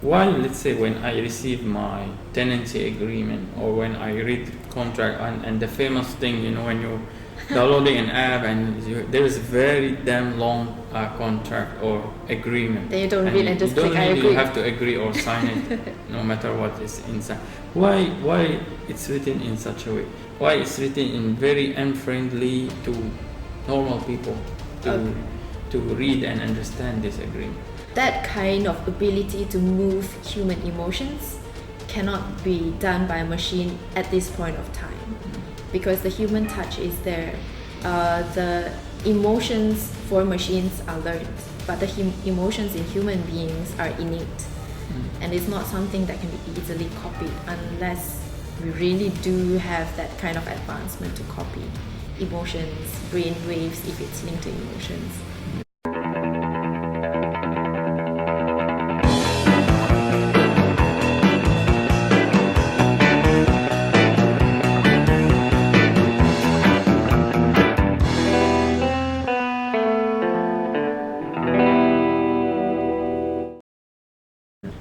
why, let's say, when I receive my tenancy agreement or when I read contract and the famous thing, when you downloading an app and there is a very damn long contract or agreement. Then you don't read and just click I agree. You have to agree or sign it, no matter what is inside. Why it's written in such a way? Why it's written in very unfriendly to normal people to read and understand this agreement? That kind of ability to move human emotions cannot be done by a machine at this point of time. Because the human touch is there. The emotions for machines are learned, but the emotions in human beings are innate. And it's not something that can be easily copied unless we really do have that kind of advancement to copy emotions, brain waves, if it's linked to emotions.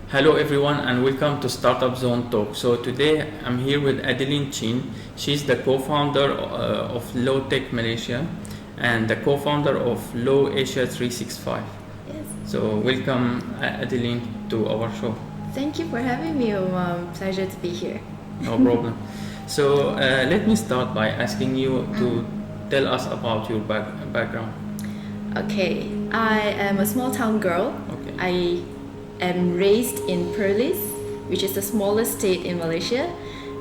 Hello everyone and welcome to Startup Zone Talk. So today I'm here with Adeline Chin. She's the co-founder of Low Tech Malaysia and the co-founder of Low Asia 365. Yes. So welcome Adeline to our show. Thank you for having me, Homam. Pleasure to be here. No problem. So let me start by asking you to tell us about your background. Okay, I am a small town girl. Okay. I am raised in Perlis, which is the smallest state in Malaysia,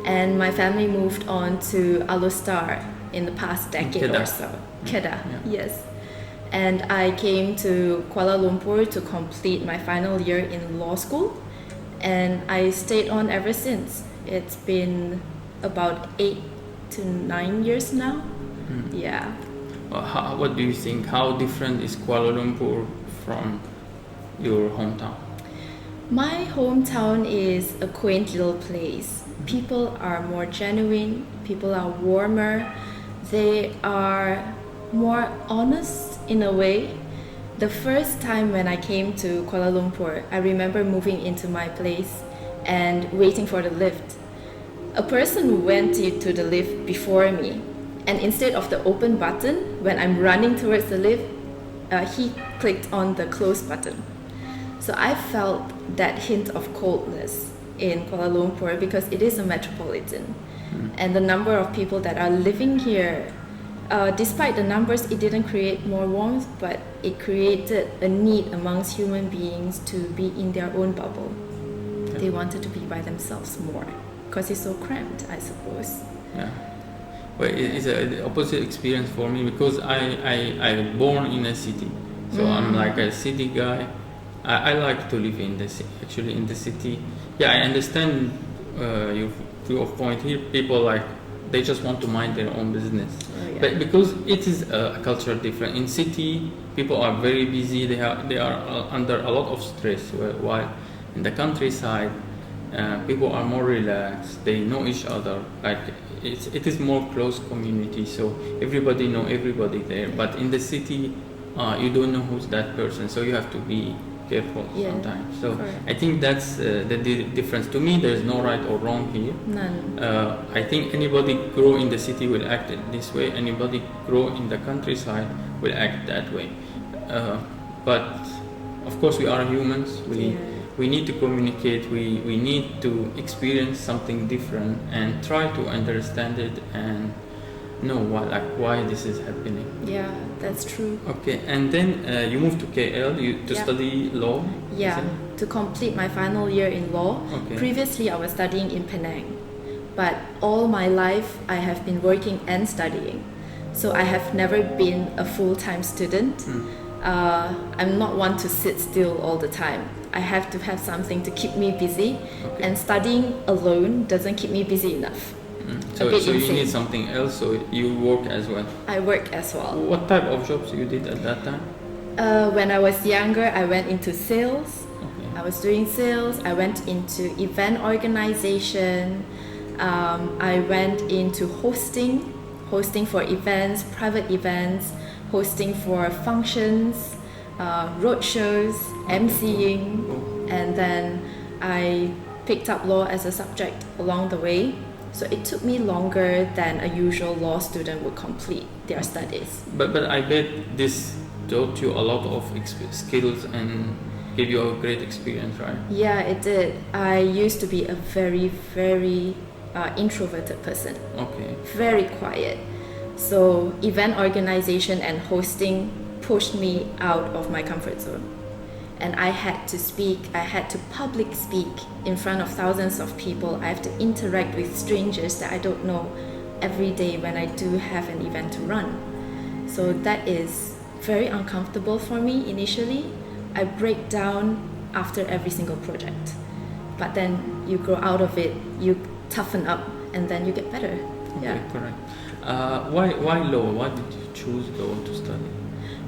and my family moved on to Alostar in the past decade or so. Kedah, yes. And I came to Kuala Lumpur to complete my final year in law school, and I stayed on ever since. It's been about 8 to 9 years now. Yeah. What do you think? How different is Kuala Lumpur from your hometown? My hometown is a quaint little place. People are more genuine, people are warmer, they are more honest in a way. The first time when I came to Kuala Lumpur, I remember moving into my place and waiting for the lift. A person went to the lift before me, and instead of the open button, when I'm running towards the lift, he clicked on the close button. So I felt that hint of coldness in Kuala Lumpur because it is a metropolitan. And the number of people that are living here, despite the numbers, it didn't create more warmth, but it created a need amongst human beings to be in their own bubble. Okay. They wanted to be by themselves more because it's so cramped, I suppose. Yeah. Well, it's the opposite experience for me because I'm born in a city. So I'm like a city guy. I like to live in the city. Yeah, I understand your point here. People they just want to mind their own business. Oh, yeah. But because it is a culture different. In city, people are very busy. They are under a lot of stress. While in the countryside, people are more relaxed. They know each other. It is more close community. So everybody know everybody there. But in the city, you don't know who's that person. So you have to be careful sometimes. So correct. I think that's the difference. To me, there's no right or wrong here. None. I think anybody grow in the city will act this way. Anybody grow in the countryside will act that way. But of course, we are humans. We need to communicate. We need to experience something different and try to understand it and know why this is happening. Yeah, that's true. Okay, and then you moved to KL to study law? Yeah, to complete my final year in law. Okay. Previously, I was studying in Penang, but all my life I have been working and studying. So I have never been a full-time student. I'm not one to sit still all the time. I have to have something to keep me busy, and studying alone doesn't keep me busy enough. So you need something else, so you work as well? I work as well. What type of jobs you did at that time? When I was younger, I went into sales. Okay. I was doing sales. I went into event organization. I went into hosting for events, private events, hosting for functions, road shows, emceeing, and then I picked up law as a subject along the way. So it took me longer than a usual law student would complete their studies. But I bet this taught you a lot of skills and gave you a great experience, right? Yeah, it did. I used to be a very, very introverted person. Okay. Very quiet. So event organization and hosting pushed me out of my comfort zone. And I had to speak, I had to public speak in front of thousands of people. I have to interact with strangers that I don't know every day when I do have an event to run. So that is very uncomfortable for me initially. I break down after every single project. But then you grow out of it, you toughen up, and then you get better. Okay, correct. Why law? Why did you choose law to study?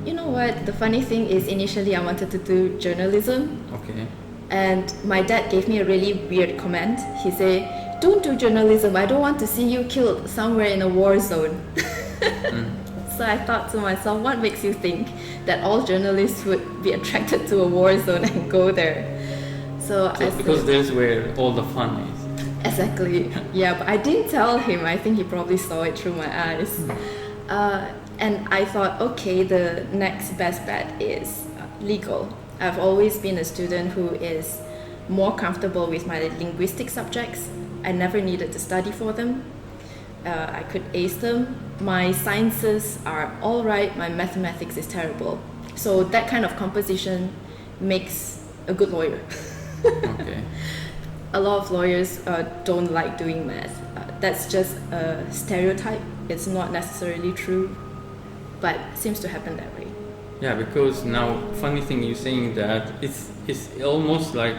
You know what? The funny thing is, initially I wanted to do journalism. Okay. And my dad gave me a really weird comment. He said, "Don't do journalism. I don't want to see you killed somewhere in a war zone." So I thought to myself, what makes you think that all journalists would be attracted to a war zone and go there? So I said, because there's where all the fun is. Exactly. Yeah, but I didn't tell him. I think he probably saw it through my eyes. And I thought, okay, the next best bet is legal. I've always been a student who is more comfortable with my linguistic subjects. I never needed to study for them. I could ace them. My sciences are all right. My mathematics is terrible. So that kind of composition makes a good lawyer. Okay. A lot of lawyers don't like doing math. That's just a stereotype. It's not necessarily true, but seems to happen that way. Yeah, because now, funny thing you're saying that it's almost like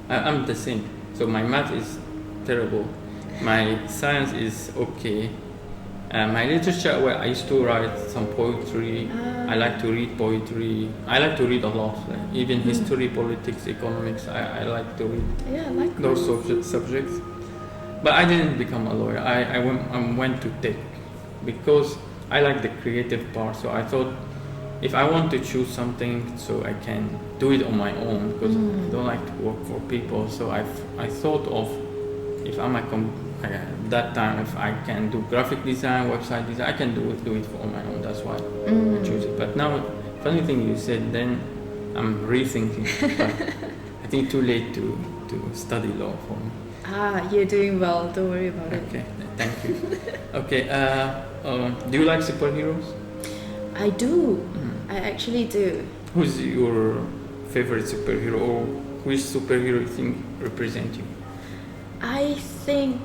I'm the same. So my math is terrible, my science is okay, my literature, well, I used to write some poetry. I like to read poetry. I like to read a lot, even history, politics, economics. I like to read those subjects. But I didn't become a lawyer. I went to tech because I like the creative part. So I thought if I want to choose something so I can do it on my own, because I don't like to work for people. So I thought of if I'm that time if I can do graphic design, website design, I can do it on my own. That's why I choose it. But now, funny thing you said, then I'm rethinking. But I think too late to study law for me. You're doing well. Don't worry about it. Okay, thank you. Okay, do you like superheroes? I do. I actually do. Who's your favorite superhero, or which superhero you think represent you? I think,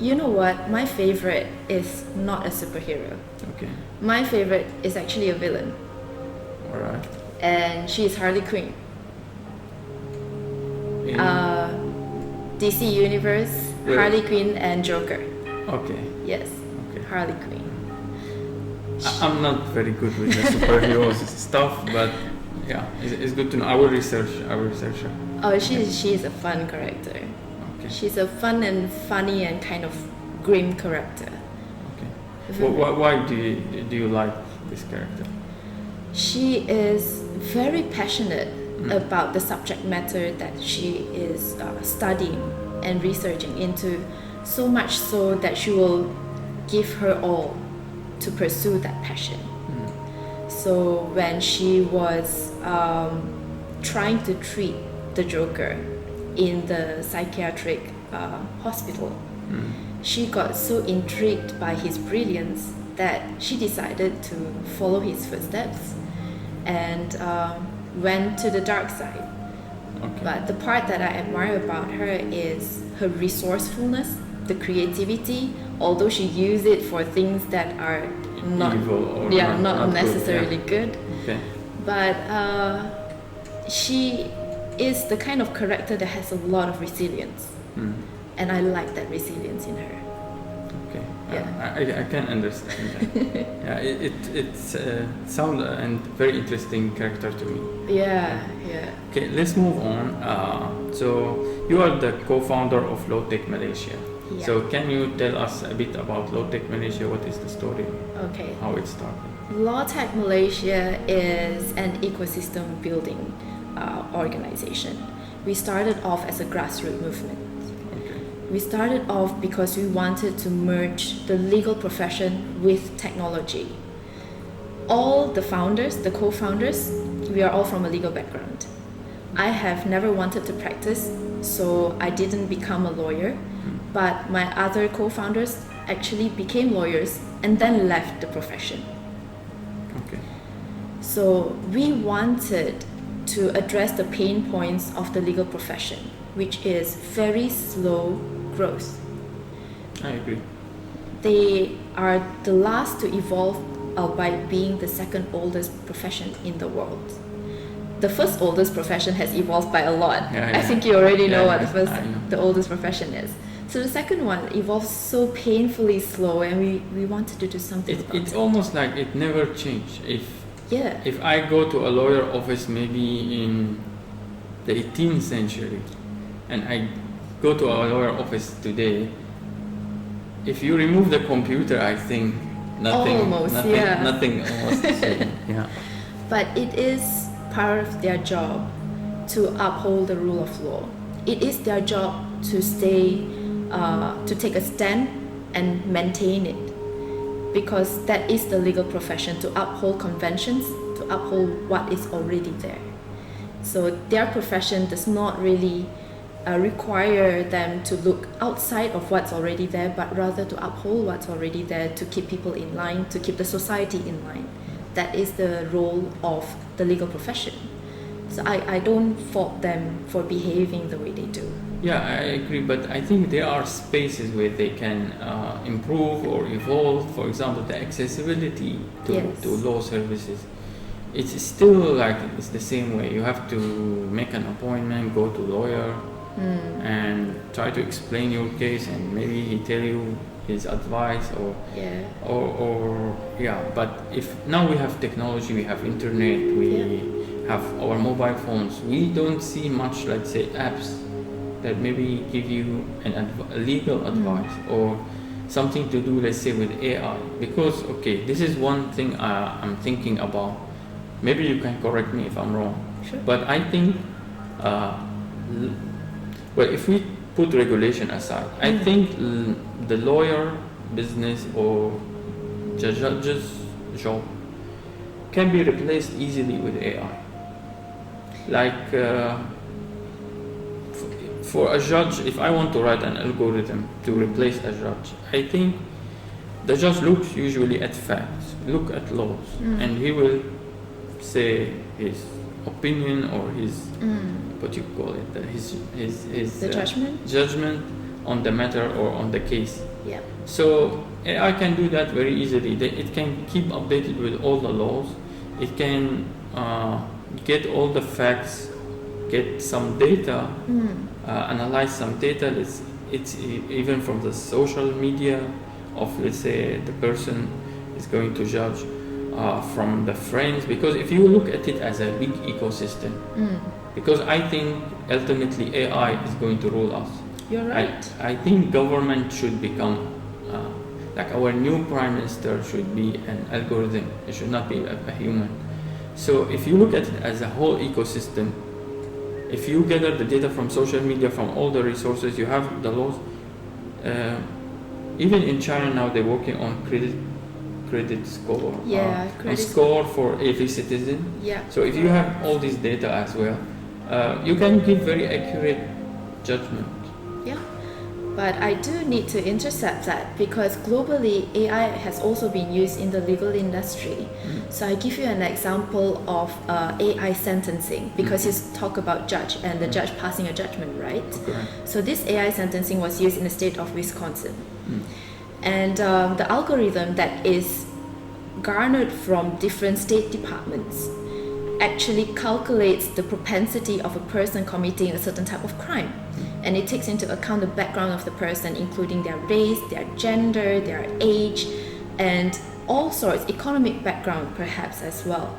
you know what? My favorite is not a superhero. Okay. My favorite is actually a villain. Alright. And she's Harley Quinn. DC Universe, Harley Quinn and Joker. Okay. Yes. Okay. Harley Quinn. I'm not very good with the superheroes stuff, but yeah, it's good to know. I will research her. Oh, she's a fun character. Okay. She's a fun and funny and kind of grim character. Okay. Why do you like this character? She is very passionate about the subject matter that she is studying and researching into, so much so that she will give her all to pursue that passion. So when she was trying to treat the Joker in the psychiatric hospital, she got so intrigued by his brilliance that she decided to follow his footsteps and went to the dark side. Okay. But the part that I admire about her is her resourcefulness, the creativity, although she used it for things that are not evil or not necessarily good. Okay. But she is the kind of character that has a lot of resilience, and I like that resilience in her. Okay. Yeah. I can understand that. Yeah, it's sound and very interesting character to me. Yeah. Okay, let's move on. So you are the co-founder of Low Tech Malaysia. Yeah. So can you tell us a bit about Low Tech Malaysia? What is the story? Okay. How it started? Law Tech Malaysia is an ecosystem building organization. we started off as a grassroots movement. Okay. We started off because we wanted to merge the legal profession with technology. All the founders, the co-founders, we are all from a legal background. I have never wanted to practice, so I didn't become a lawyer, but my other co-founders actually became lawyers and then left the profession. Okay. So we wanted to address the pain points of the legal profession, which is very slow growth. I agree. They are the last to evolve, albeit being the second oldest profession in the world. The first oldest profession has evolved by a lot. Yeah, I think you already know what I know. the oldest profession is. So the second one evolved so painfully slow, and we wanted to do something about it. It's almost like it never changed. Yeah. If I go to a lawyer office maybe in the 18th century and I go to a lawyer office today, if you remove the computer, I think nothing almost the same. Yeah. But it is part of their job to uphold the rule of law. It is their job to to take a stand and maintain it, because that is the legal profession, to uphold conventions, to uphold what is already there. So their profession does not really require them to look outside of what's already there, but rather to uphold what's already there, to keep people in line, to keep the society in line. That is the role of the legal profession. So I don't fault them for behaving the way they do. Yeah, I agree, but I think there are spaces where they can improve or evolve. For example, the accessibility to law services. It's still like it's the same way. You have to make an appointment, go to lawyer, and try to explain your case, and maybe he tell you his advice or But if now we have technology, we have internet, we have our mobile phones. We don't see much, let's say, apps that maybe give you a legal advice or something to do, let's say, with AI. Because this is one thing I'm thinking about. Maybe you can correct me if I'm wrong. Sure. But I think, if we put regulation aside, I think the lawyer business or the judge's job can be replaced easily with AI. Like for a judge, if I want to write an algorithm to replace a judge, I think the judge looks usually at facts, look at laws, and he will say his opinion or his what you call it, his judgment on the matter or on the case. Yeah. So AI can do that very easily. It can keep updated with all the laws. It can get all the facts, get some data, analyze some data. It's even from the social media of, let's say, the person is going to judge, from the friends. Because if you look at it as a big ecosystem, because I think ultimately AI is going to rule us. You're right. I think government should become like our new prime minister should be an algorithm. It should not be a human. So if you look at it as a whole ecosystem, if you gather the data from social media, from all the resources, you have the laws. Even in China now, they're working on credit score. A score for every citizen. Yeah. So if you have all this data as well, you can give very accurate judgment. Yeah. But I do need to intercept that, because globally AI has also been used in the legal industry. So I give you an example of AI sentencing, because you talk about judge and the judge passing a judgment, right? Okay. So this AI sentencing was used in the state of Wisconsin. And the algorithm that is garnered from different state departments actually calculates the propensity of a person committing a certain type of crime. And it takes into account the background of the person, including their race, their gender, their age, and all sorts, economic background perhaps as well.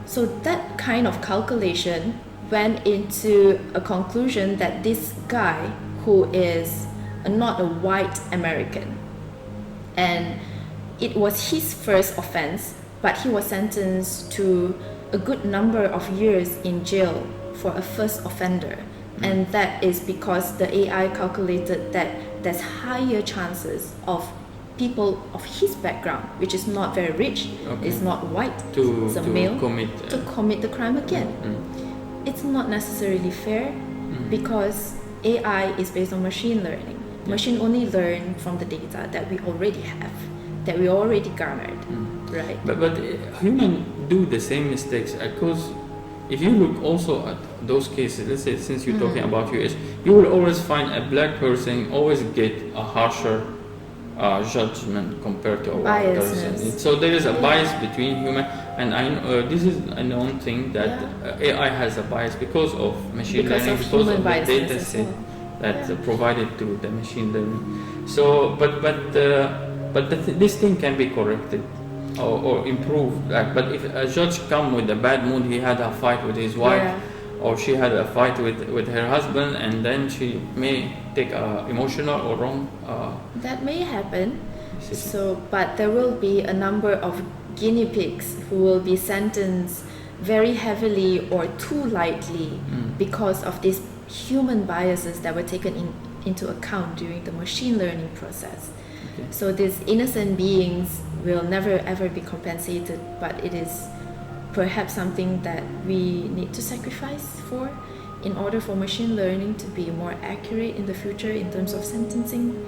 So that kind of calculation went into a conclusion that this guy, who is not a white American, and it was his first offense, but he was sentenced to a good number of years in jail for a first offender. And that is because the AI calculated that there's higher chances of people of his background, which is not very rich, is not white, is a male, to commit the crime again. It's not necessarily fair because AI is based on machine learning. Machine only learn from the data that we already have, that we already garnered, right? But humans do the same mistakes, because if you look also at those cases, let's say since you're talking about US, you will always find a black person always get a harsher judgment compared to a white person. So there is a bias between human, and I know this is a known thing that AI has a bias because of machine learning, because of the data set that's provided to the machine learning. So, this thing can be corrected or improved. But if a judge come with a bad mood, he had a fight with his wife, or she had a fight with her husband, and then she may take emotional or wrong. That may happen. So, but there will be a number of guinea pigs who will be sentenced very heavily or too lightly because of these human biases that were taken into account during the machine learning process. So these innocent beings will never ever be compensated, but it is perhaps something that we need to sacrifice for in order for machine learning to be more accurate in the future in terms of sentencing.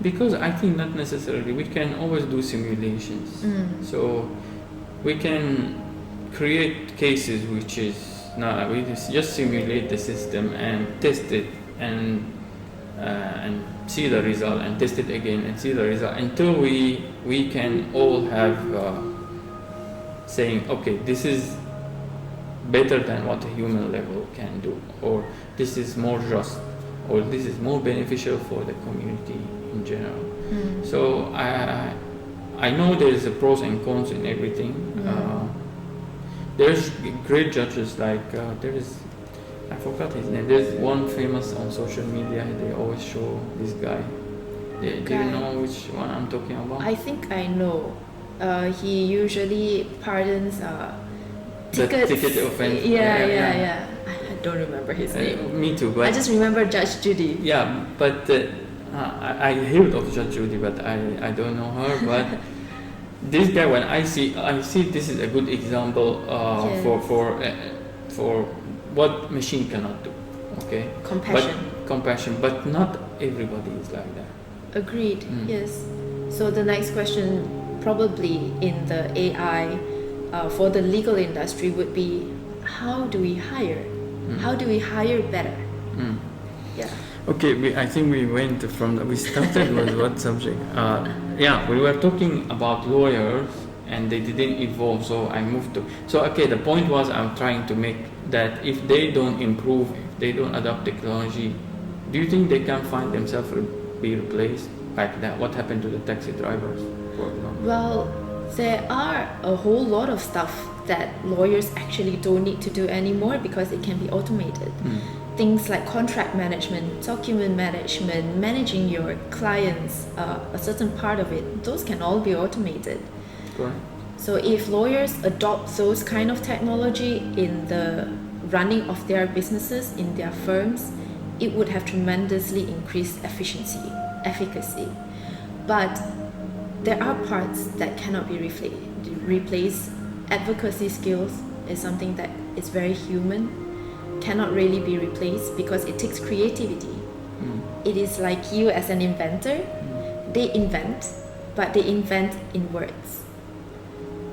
Because I think not necessarily. We can always do simulations. So we can create cases which is we just simulate the system and test it and see the result, and test it again and see the result, until we can all have saying, okay, this is better than what a human level can do, or this is more just, or this is more beneficial for the community in general. So I know there is a pros and cons in everything. There's great judges like I forgot his name. There's one famous on social media. They always show this guy. Do you know which one I'm talking about? I think I know. He usually pardons tickets. The ticket offense. Yeah. I don't remember his name. Me too. But I just remember Judge Judy. Yeah, but I heard of Judge Judy, but I don't know her. But this guy, when I see this is a good example for what machine cannot do. Okay. Compassion, but not everybody is like that. Agreed. Yes. So the next question, probably in the AI for the legal industry, would be, how do we hire? How do we hire better? Yeah. Okay, I think we started with what subject? We were talking about lawyers and they didn't evolve, so I moved to. So okay, the point was I'm trying to make that if they don't improve, if they don't adopt technology, do you think they can find themselves be replaced like that? What happened to the taxi drivers, for example? Well, there are a whole lot of stuff that lawyers actually don't need to do anymore because it can be automated. Things like contract management, document management, managing your clients, a certain part of it, those can all be automated. Correct. So if lawyers adopt those kind of technology in the running of their businesses, in their firms, it would have tremendously increased efficacy. But there are parts that cannot be replaced. Advocacy skills is something that is very human, cannot really be replaced because it takes creativity. It is like you as an inventor. They invent, but they invent in words.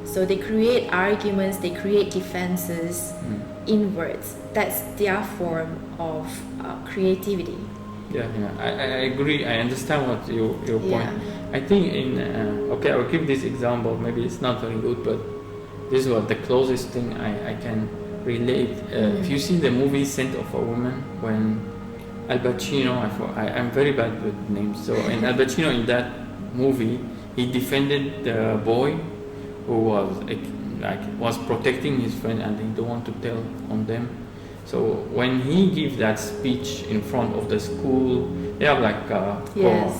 So they create arguments, they create defenses in words. That's their form of creativity. I agree. I understand what your point. I think I will give this example. Maybe it's not very good, but this was the closest thing I can relate. If you see the movie Scent of a Woman, when Al Pacino, I'm very bad with names. So in Al Pacino in that movie, he defended the boy who was protecting his friend, and he don't want to tell on them. So when he gives that speech in front of the school, they have like school.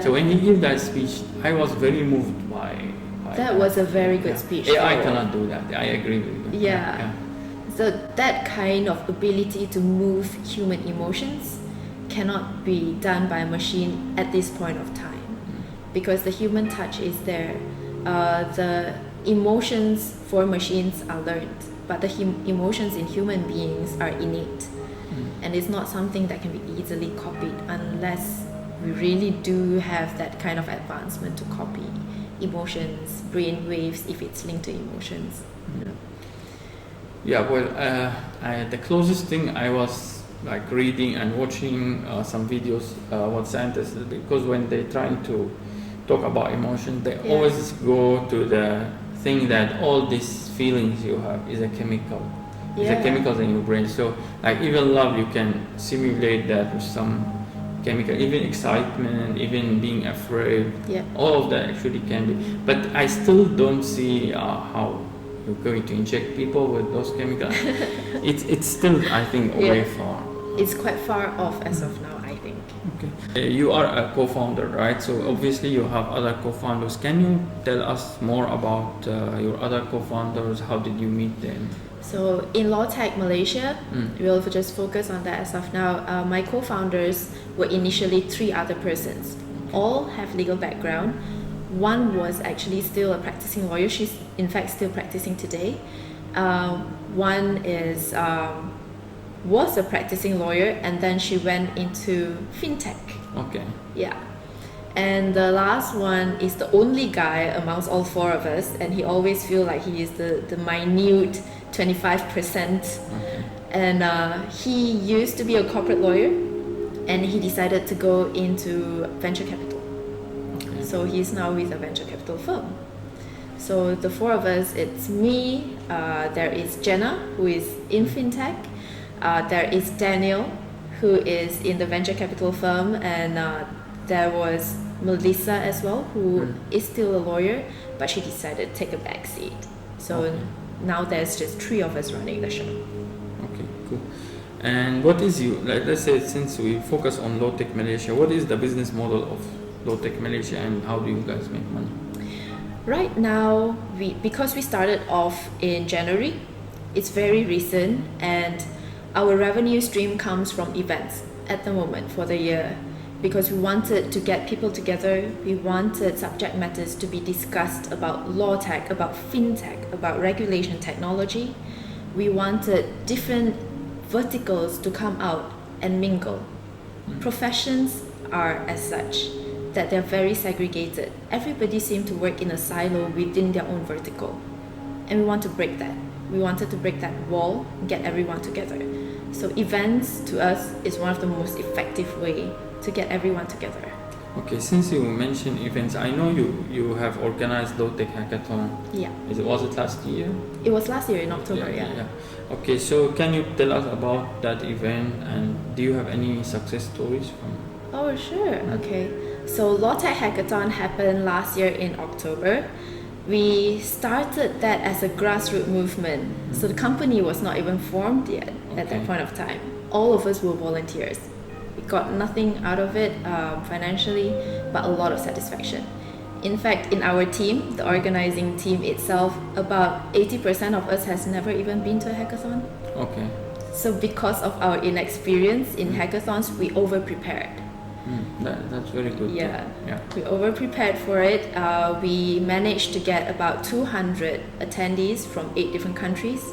So when he gives that speech, I was very moved by that. Was a very good speech. AI cannot do that. I agree with you. So that kind of ability to move human emotions cannot be done by a machine at this point of time, because the human touch is there. The emotions for machines are learned, but the emotions in human beings are innate, and it's not something that can be easily copied unless we really do have that kind of advancement to copy emotions, brain waves, if it's linked to emotions. Yeah, well, the closest thing I was like reading and watching some videos what scientists, because when they're trying to talk about emotion, they always go to the thing that all these feelings you have is a chemical. It's a chemicals in your brain. So like even love, you can simulate that with some chemical, even excitement, even being afraid. All of that actually can be. But I still don't see how you're going to inject people with those chemicals. It's still, I think, way far. It's quite far off as of now, I think. Okay. You are a co-founder, right? So obviously you have other co-founders. Can you tell us more about your other co-founders? How did you meet them? So in LawTech Malaysia, we'll just focus on that as of now. My co-founders were initially 3 other persons. All have legal background. One was actually still a practicing lawyer. She's in fact still practicing today. One is was a practicing lawyer, and then she went into fintech. Okay. Yeah. And the last one is the only guy amongst all 4 of us, and he always feel like he is the minute 25%. And he used to be a corporate lawyer, and he decided to go into venture capital. So he's now with a venture capital firm. So the 4 of us, it's me, there is Jenna, who is in fintech, there is Daniel, who is in the venture capital firm, and there was Melissa as well, who is still a lawyer, but she decided to take a back seat. So now there's just 3 of us running the show. Okay, cool. And what is let's say, since we focus on LawTech Malaysia, what is the business model of LawTech Malaysia, and how do you guys make money? Right now, because we started off in January, it's very recent, and our revenue stream comes from events at the moment for the year, because we wanted to get people together. We wanted subject matters to be discussed about law tech, about fintech, about regulation technology. We wanted different verticals to come out and mingle. Professions are as such that they're very segregated. Everybody seems to work in a silo within their own vertical, and we want to break that. We wanted to break that wall and get everyone together. So events to us is one of the most effective way to get everyone together. Okay, since you mentioned events, I know you have organized LawTech Hackathon. Yeah. Was it last year? It was last year in October, yeah. Okay, so can you tell us about that event, and do you have any success stories from? Oh, sure. Okay. So LawTech Hackathon happened last year in October. We started that as a grassroots movement. So the company was not even formed yet at that point of time. All of us were volunteers. We got nothing out of it financially, but a lot of satisfaction. In fact, in our team, the organizing team itself, about 80% of us has never even been to a hackathon. Okay. So because of our inexperience in hackathons, we over-prepared. That's very good. Yeah. We over-prepared for it. We managed to get about 200 attendees from 8 different countries,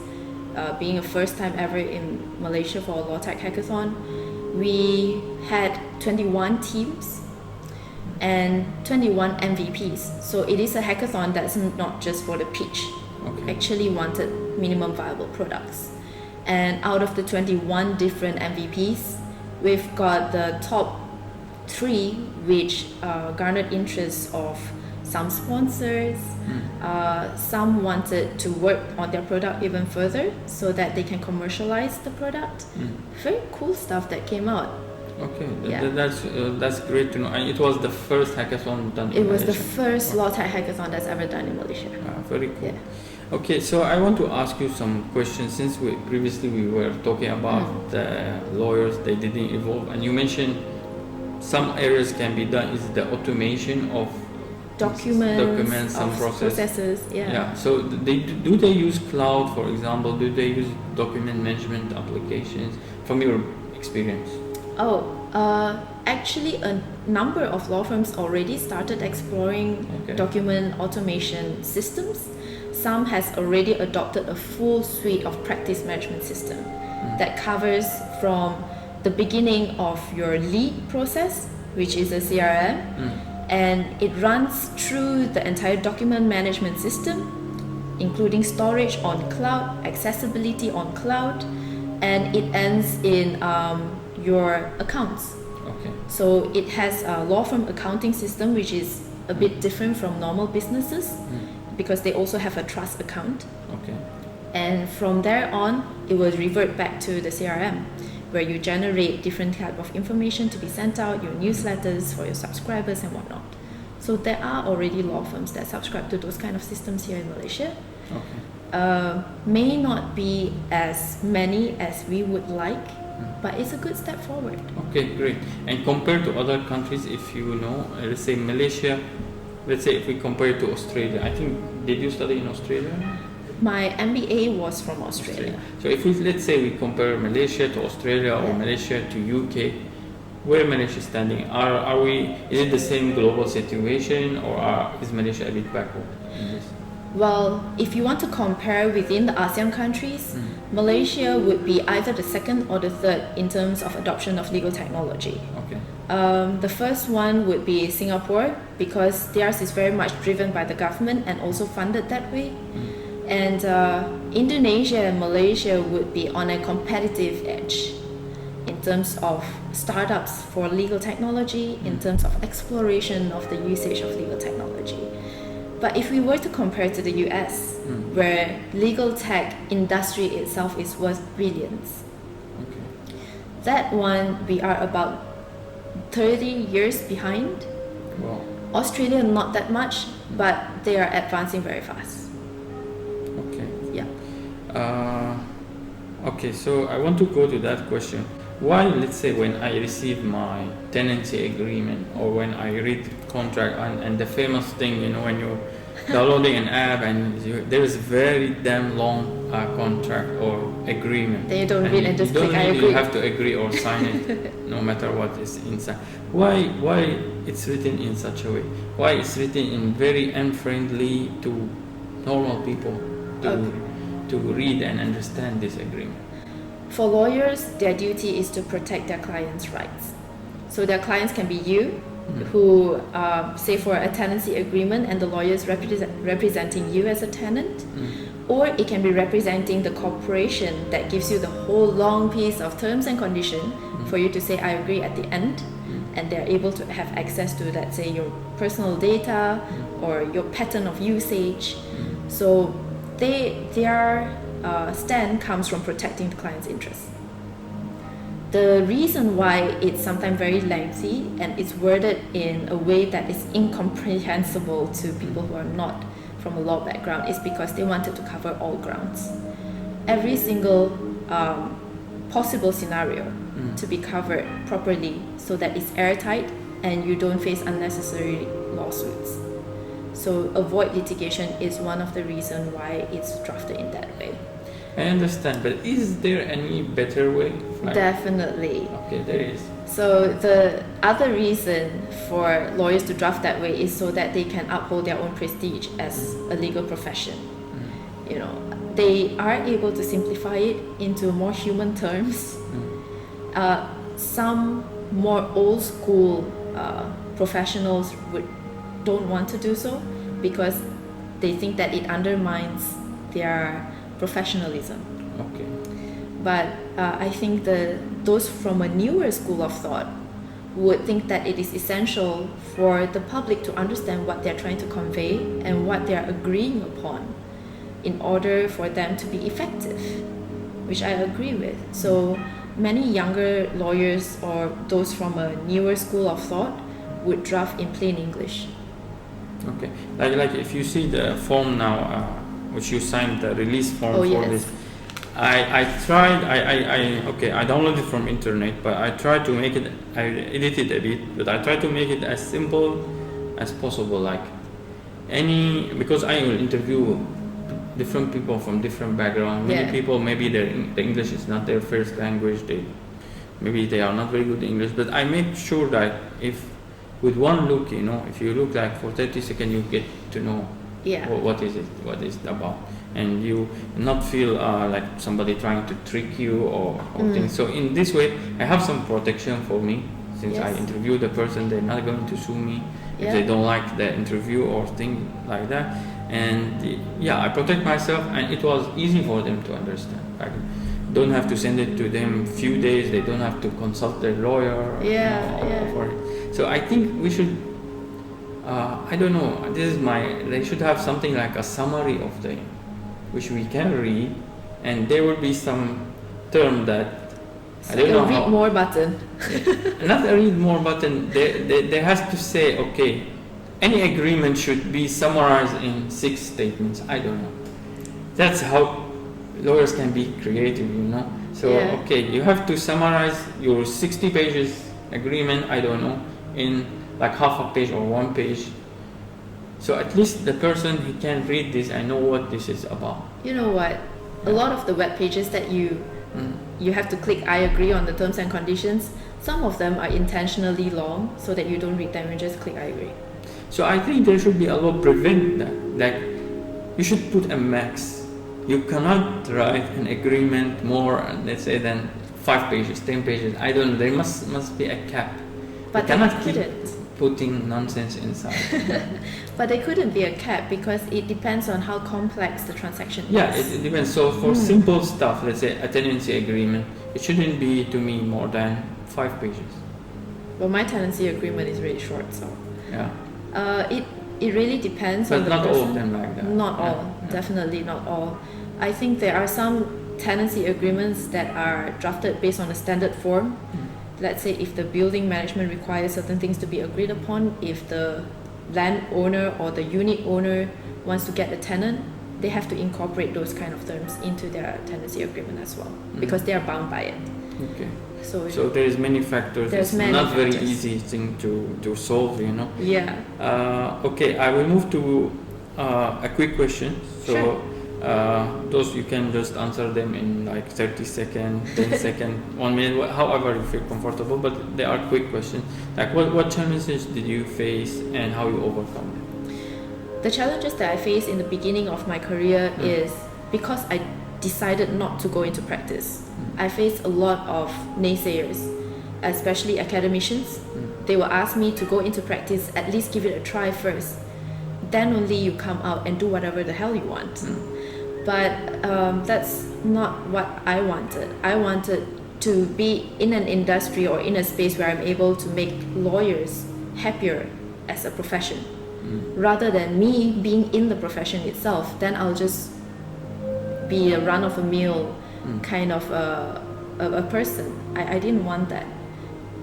being a first time ever in Malaysia for a LawTech hackathon. We had 21 teams and 21 MVPs. So it is a hackathon that's not just for the pitch. Actually wanted minimum viable products. And out of the 21 different MVPs, we've got the top 3 which garnered interest of some sponsors. Some wanted to work on their product even further so that they can commercialize the product. Very cool stuff that came out. Okay, that's great to know. And it was the first hackathon done in Malaysia? It was the first LawTech hackathon that's ever done in Malaysia. Very cool. Okay, so I want to ask you some questions, since previously we were talking about the lawyers, they didn't evolve, and you mentioned some areas can be done is the automation of documents some of process. processes. Yeah. So do they use cloud, for example? Do they use document management applications? From your experience. Actually, a number of law firms already started exploring document automation systems. Some has already adopted a full suite of practice management system that covers from the beginning of your lead process, which is a CRM, and it runs through the entire document management system, including storage on cloud, accessibility on cloud, and it ends in your accounts. Okay. So it has a law firm accounting system, which is a bit different from normal businesses because they also have a trust account. Okay. And from there on, it will revert back to the CRM, where you generate different type of information to be sent out, your newsletters for your subscribers and whatnot. So there are already law firms that subscribe to those kind of systems here in Malaysia. Okay. May not be as many as we would like, but it's a good step forward. Okay, great. And compared to other countries, if you know, let's say Malaysia, let's say if we compare it to Australia, I think, did you study in Australia? My MBA was from Australia. So if we, let's say we compare Malaysia to Australia or Malaysia to UK, where Malaysia standing? Are we, is it the same global situation, or is Malaysia a bit backward in this? Well, if you want to compare within the ASEAN countries, Malaysia would be either the second or the third in terms of adoption of legal technology. Okay. The first one would be Singapore, because theirs is very much driven by the government and also funded that way. And Indonesia and Malaysia would be on a competitive edge in terms of startups for legal technology, in terms of exploration of the usage of legal technology. But if we were to compare to the US, where legal tech industry itself is worth billions, that one we are about 30 years behind. Wow. Australia not that much, but they are advancing very fast. Okay. Yeah. Okay, so I want to go to that question. Why, let's say, when I receive my tenancy agreement, or when I read contract, and the famous thing, you know, when you're downloading an app and there is very damn long contract or agreement. They don't read and just click I agree. You have to agree or sign it, no matter what is inside. Why it's written in such a way? Why it's written in very unfriendly to normal people to read and understand this agreement? For lawyers, their duty is to protect their clients' rights. So their clients can be you, who say for a tenancy agreement and the lawyers representing you as a tenant, or it can be representing the corporation that gives you the whole long piece of terms and condition for you to say I agree at the end, and they're able to have access to, let's say, your personal data or your pattern of usage. So their stand comes from protecting the client's interests. The reason why it's sometimes very lengthy and it's worded in a way that is incomprehensible to people who are not from a law background is because they wanted to cover all grounds. Every single possible scenario to be covered properly so that it's airtight and you don't face unnecessary lawsuits. So avoid litigation is one of the reasons why it's drafted in that way. I understand, but is there any better way? Definitely. Okay, there is. So the other reason for lawyers to draft that way is so that they can uphold their own prestige as a legal profession. You know, they are able to simplify it into more human terms. Some more old school professionals don't want to do so because they think that it undermines their professionalism. Okay. But I think those from a newer school of thought would think that it is essential for the public to understand what they're trying to convey and what they're agreeing upon in order for them to be effective, which I agree with. So many younger lawyers or those from a newer school of thought would draft in plain English. Okay. Like if you see the form now, which you signed, the release form for this, I tried, I downloaded it from internet, but I tried to make it, I edited a bit, but I tried to make it as simple as possible. Like because I will interview different people from different backgrounds. Many Yeah. people, maybe the English is not their first language. Maybe they are not very good in English. But I make sure that if with one look, if you look like for 30 seconds, you get to know Yeah. what is it about, and you not feel like somebody trying to trick you or things. So in this way, I have some protection for me. Since I Yes. interview the person, they're not going to sue me if Yeah. they don't like the interview or thing like that. And I protect myself, and it was easy for them to understand. I don't have to send it to them few days. They don't have to consult their lawyer. For it. So I think we should. I don't know. They should have something like a summary of which we can read, and there will be some term that. So I don't know read how. more button. Not a read more button. They has to say, okay, any agreement should be summarized in 6 statements. I don't know. That's how lawyers can be creative, So okay, you have to summarize your 60 pages agreement. I don't know, in like half a page or 1 page. So at least the person he can read this and know what this is about. You know what? A lot of the web pages that you have to click I agree on the terms and conditions. Some of them are intentionally long so that you don't read them and just click I agree. So I think there should be a law prevent that. Like you should put a max. You cannot write an agreement more, let's say, than 5 pages, 10 pages. I don't know. There must be a cap. But you they cannot keep couldn't. putting nonsense inside. But there couldn't be a cap because it depends on how complex the transaction is. Yeah, it depends. So for simple stuff, let's say a tenancy agreement, it shouldn't be to me more than 5 pages. Well, my tenancy agreement is really short, so. Yeah. It really depends But on the not person. all of them like that. Not Yeah, all, yeah. definitely not all. I think there are some tenancy agreements that are drafted based on a standard form. Let's say if the building management requires certain things to be agreed upon, if the landowner or the unit owner wants to get a tenant, they have to incorporate those kind of terms into their tenancy agreement as well, because they are bound by it. Okay. So there is many factors. There's It's many not very factors. easy thing to solve, yeah. Okay, I will move to a quick question. So Sure. those you can just answer them in like 30 seconds, 10 seconds, 1 minute, however you feel comfortable. But they are quick questions. Like what challenges did you face and how you overcome them? The challenges that I faced in the beginning of my career is because I decided not to go into practice. I faced a lot of naysayers, especially academicians. They will ask me to go into practice, at least give it a try first. Then only you come out and do whatever the hell you want. But that's not what I wanted. I wanted to be in an industry or in a space where I'm able to make lawyers happier as a profession. Rather than me being in the profession itself, then I'll just be a run-of-the-mill kind of a person. I didn't want that.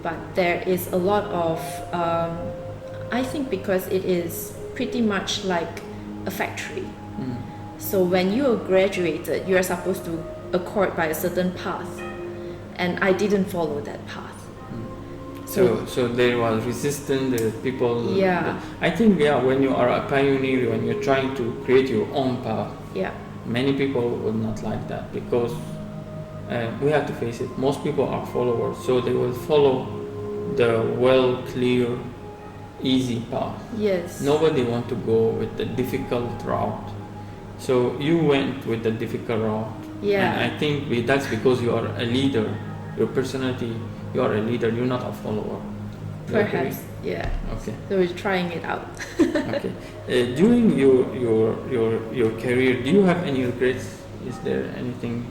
But there is a lot of, I think because it is pretty much like a factory. So when you are graduated, you are supposed to accord by a certain path. And I didn't follow that path. So there was resistance, there were people. Yeah. I think when you are a pioneer, when you're trying to create your own path, Yeah. many people would not like that because we have to face it. Most people are followers, so they will follow the clear, easy path. Yes. Nobody want to go with the difficult route. So you went with the difficult route. Yeah. And I think that's because you are a leader. Your personality, you are a leader. You're not a follower. You agree? Perhaps. Yeah. Okay. So we're trying it out. Okay. During your career, do you have any regrets? Is there anything?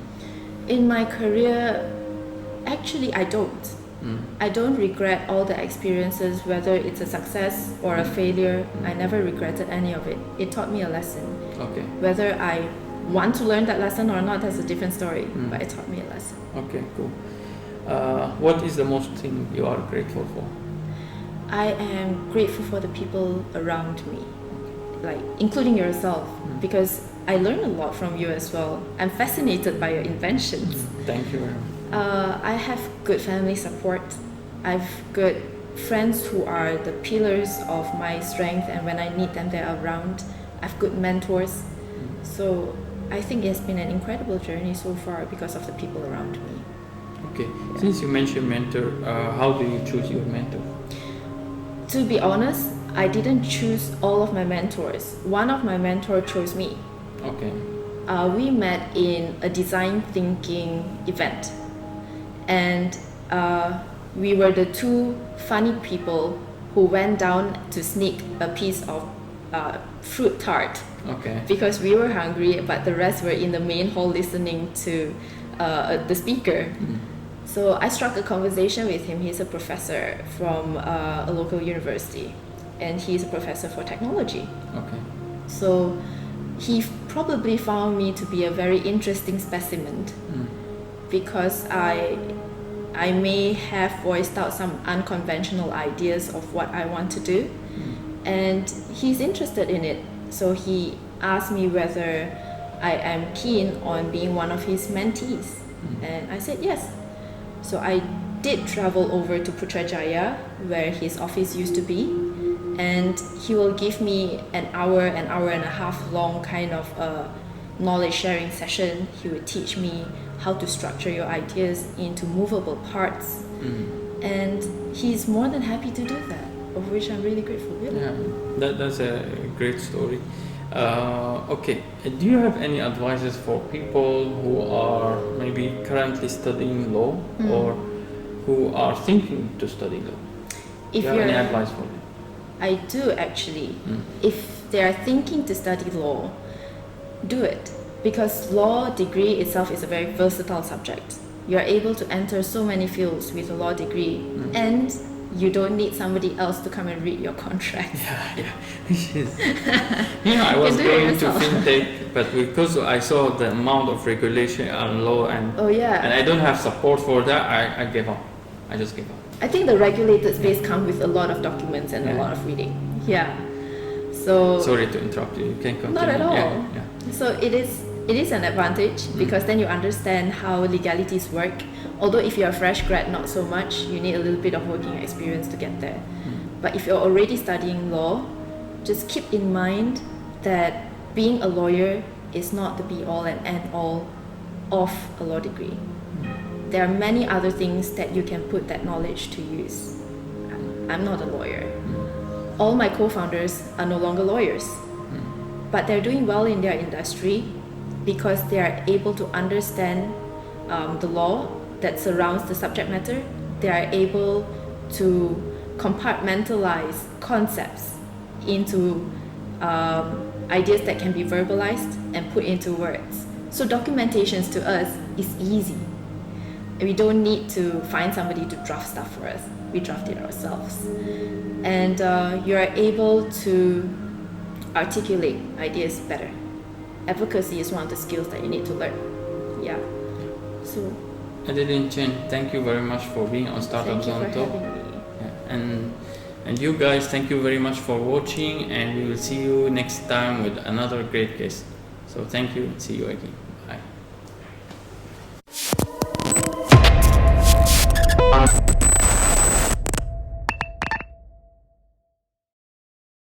In my career, actually I don't. I don't regret all the experiences, whether it's a success or a failure. I never regretted any of it. It taught me a lesson. Okay. Whether I want to learn that lesson or not, that's a different story. But it taught me a lesson. Okay, cool. What is the most thing you are grateful for? I am grateful for the people around me, like including yourself, because I learned a lot from you as well. I'm fascinated by your inventions. Thank you very much. I have good family support. I've good friends who are the pillars of my strength, and when I need them, they're around. I have good mentors. So I think it's been an incredible journey so far because of the people around me. Okay, since you mentioned mentor, how do you choose your mentor? To be honest, I didn't choose all of my mentors. One of my mentors chose me. Okay. We met in a design thinking event, and we were the two funny people who went down to sneak a piece of fruit tart. Okay. Because we were hungry, but the rest were in the main hall listening to the speaker. So I struck a conversation with him. He's a professor from a local university, and he's a professor for technology. Okay. So he probably found me to be a very interesting specimen because I may have voiced out some unconventional ideas of what I want to do, and he's interested in it. So he asked me whether I am keen on being one of his mentees, and I said yes. So I did travel over to Putrajaya, where his office used to be, and he will give me an hour and a half long kind of knowledge sharing session. He would teach me how to structure your ideas into movable parts, and he's more than happy to do that, of which I'm really grateful. Yeah, that's a great story. Okay, do you have any advices for people who are maybe currently studying law or who are thinking to study law? Do you have any advice for them? I do actually. If they are thinking to study law, do it, because law degree itself is a very versatile subject. You are able to enter so many fields with a law degree, and you don't need somebody else to come and read your contract. Yeah, which is. I was going to fintech, but because I saw the amount of regulation and law and I don't have support for that, I gave up. I just gave up. I think the regulated space comes with a lot of documents and a lot of reading. Yeah. So. Sorry to interrupt you. You can continue. Not at all. Yeah. So it is an advantage because then you understand how legalities work. Although if you're a fresh grad, not so much. You need a little bit of working experience to get there. But if you're already studying law, just keep in mind that being a lawyer is not the be-all and end-all of a law degree. There are many other things that you can put that knowledge to use. I'm not a lawyer. All my co-founders are no longer lawyers, but they're doing well in their industry because they are able to understand the law that surrounds the subject matter. They are able to compartmentalize concepts into ideas that can be verbalized and put into words. So documentations to us is easy. We don't need to find somebody to draft stuff for us. We draft it ourselves. And you are able to articulate ideas better. Advocacy is one of the skills that you need to learn. Yeah. So. Adeline Chin, thank you very much for being on Startup Zone Talk. And you guys, thank you very much for watching, and we will see you next time with another great guest. So thank you, see you again.